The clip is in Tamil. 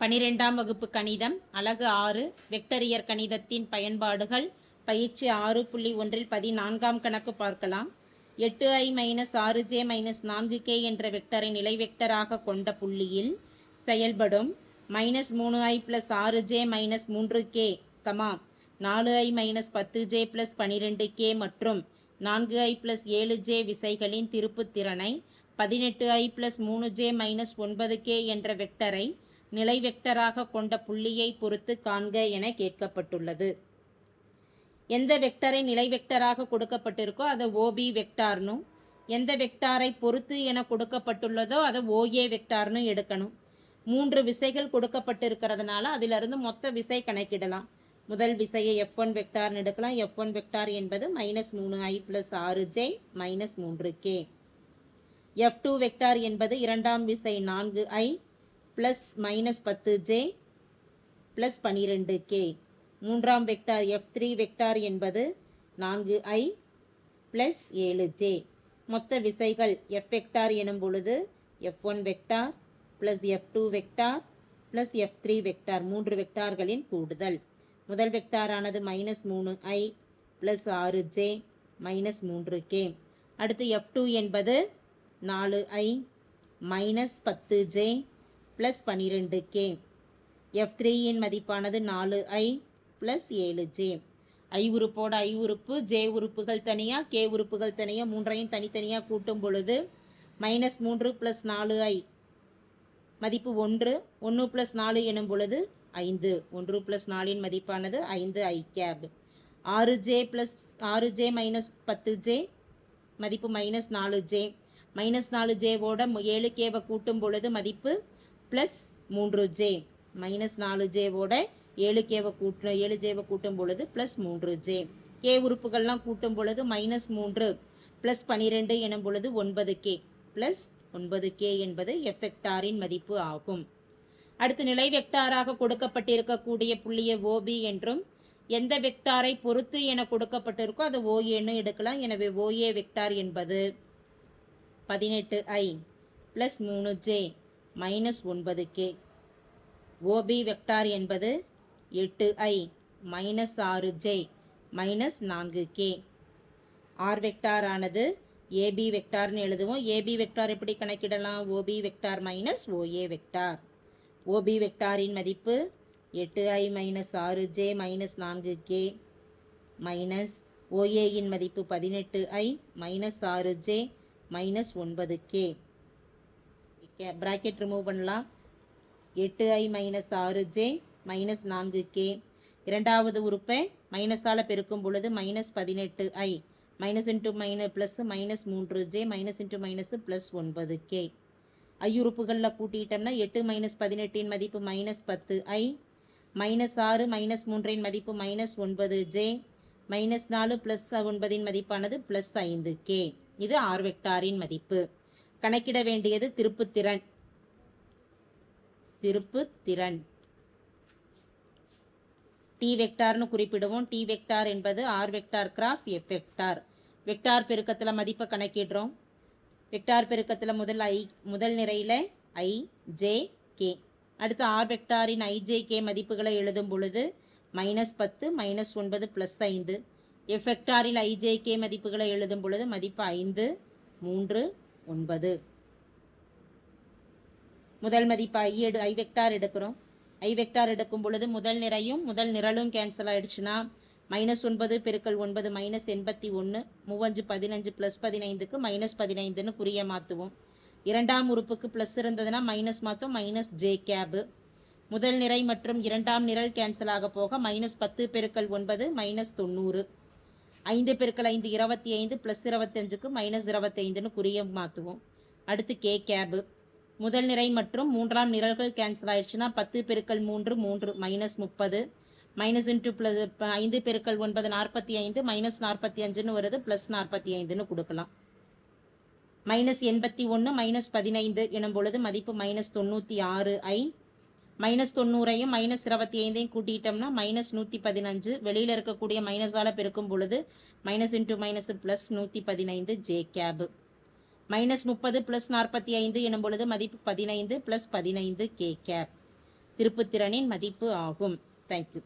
12ஆம் வகுப்பு கணிதம் அலகு 6 வெக்டரியற் கணிதத்தின் பயன்பாடுகள் பயிற்சி 6.1 14ஆம் கணக்கு பார்க்கலாம். 8i-6j-4k என்ற வெக்டரை நிலை வெக்டராக கொண்ட புள்ளியில் செயல்படும் -3i+6j-3k, 4i-10j+12k மற்றும் 4i+7j விசைகளின் திருப்புத் திறனை 18i+3j-9k என்ற வெக்டரை நிலை வெக்டராக கொண்ட புள்ளியை பொறுத்து காண்க என கேட்கப்பட்டுள்ளது. எந்த வெக்டரை நிலை வெக்டராக கொடுக்கப்பட்டிருக்கோ அதை OB வெக்டார்னும், எந்த வெக்டாரை பொறுத்து என கொடுக்கப்பட்டுள்ளதோ அதை OA வெக்டார்னு எடுக்கணும். 3 விசைகள் கொடுக்கப்பட்டிருக்கிறதுனால அதிலிருந்து மொத்த விசை கணக்கிடலாம். முதல் விசையை F1 வெக்டார்னு எடுக்கலாம். F1 வெக்டார் என்பது -3i+6j-3k. F2 வெக்டார் என்பது இரண்டாம் விசை 4i +-10j+12k. மூன்றாம் வெக்டார் F3 வெக்டார் என்பது 4i+7j. மொத்த விசைகள் F வெக்டார் எனும் பொழுது F1 vector +F2 vector +F3 vector, 3 வெக்டார்களின் கூடுதல். முதல் வெக்டாரானது -3i+6j-3k. அடுத்து F2 என்பது 4i-10j+12k. F3 இன் மதிப்பானது 4i+7j. I உறுப்போட I உறுப்பு, J உறுப்புகள் தனியாக, K உறுப்புகள் தனியாக, மூன்றையும் தனித்தனியாக கூட்டும் பொழுது -3 + 4i மதிப்பு 1, 1 + 4 எனும் பொழுது 5, 1 + 4 மதிப்பானது 5i கேப். 6j+10j மதிப்பு -4j, -4jவோட 7kவை கூட்டும் பொழுது மதிப்பு +3j, -4jவோட 7jவை கூட்டும் பொழுது +3j. K உறுப்புகள்லாம் கூட்டும் பொழுது -3 + 12 எனும் பொழுது 9k, +9k என்பது F வெக்டாரின் மதிப்பு ஆகும். அடுத்து நிலை வெக்டாராக கொடுக்கப்பட்டிருக்கக்கூடிய புள்ளியை OB என்றும், எந்த வெக்டாரை பொறுத்து என கொடுக்கப்பட்டிருக்கோ அதை OAன்னு எடுக்கலாம். எனவே OA வெக்டார் என்பது 18i+3j-9k. OB வெக்டார் என்பது 8i-6j-4k. R வெக்டார் ஆனது AB வெக்டார்னு எழுதுவோம். AB வெக்டார் எப்படி கணக்கிடலாம்? OB vector -OA vector. OB வெக்டாரின் மதிப்பு 8i-6j-4k மைனஸ் OA இன் மதிப்பு 18i-6j-9k. பிராக்கெட் ரிமூவ் பண்ணலாம். 8i-6j-4k. இரண்டாவது உறுப்பை மைனஸால் பெருக்கும் பொழுது -18i, minus into plus -3j, minus into minus +9k. I உறுப்புகளில் கூட்டிட்டோம்னா 8 - 18 மதிப்பு -10i, -6 - 3 மதிப்பு -9j, -4 + 9 மதிப்பானது +5k. இது R வெக்டாரின் மதிப்பு. கணக்கிட வேண்டியது திருப்புத்திறன். T வெக்டார்னு குறிப்பிடுவோம். T வெக்டார் என்பது R vector cross F vector. Vector பெருக்கத்தில் மதிப்பை கணக்கிடுறோம். வெக்டார் பெருக்கத்தில் முதல் நிறையில் i, j, k. அடுத்து R வெக்டாரின் i, j, k மதிப்புகளை எழுதும் பொழுது -10, -9 +5. F வெக்டாரில் i, j, k மதிப்புகளை எழுதும் பொழுது மதிப்பு 5, 3, 9. முதல் மதிப்பு I வெக்டார் எடுக்கிறோம். I வெக்டார் எடுக்கும் பொழுது முதல் நிறையும் முதல் நிரலும் கேன்சல் ஆகிடுச்சுன்னா -9 × 9 -81, 3 15 +15க்கு -15ன்னு குறிய மாற்றுவோம். இரண்டாம் உறுப்புக்கு ப்ளஸ் இருந்ததுன்னா மைனஸ் மாற்றும், -j கேபு. முதல் நிறை மற்றும் இரண்டாம் நிரல் கேன்சல் ஆக போக -10 × 9 -90, 5 × 5 25 +25க்கு -25ன்னு குறிய மாற்றுவோம். அடுத்து k கேபு. முதல் நிறை மற்றும் மூன்றாம் நிரல்கள் கேன்சல் ஆயிடுச்சுன்னா 10 × 3 3 -30, மைனஸ் இன்ட்டு +5 × 9 45, -45ன்னு வருது, +45ன்னு கொடுக்கலாம். -81 -15 எனும் பொழுது மதிப்பு -96i, -90ஐயும் -25ஐயும் கூட்டிட்டோம்னா -115. வெளியில் இருக்கக்கூடிய மைனஸால் பெருக்கும் பொழுது minus into minus +115 j cab. -30 + 45 எனும் பொழுது மதிப்பு 15 + 15 k கேப். திருப்புத்திறனின் மதிப்பு ஆகும். தேங்க்யூ.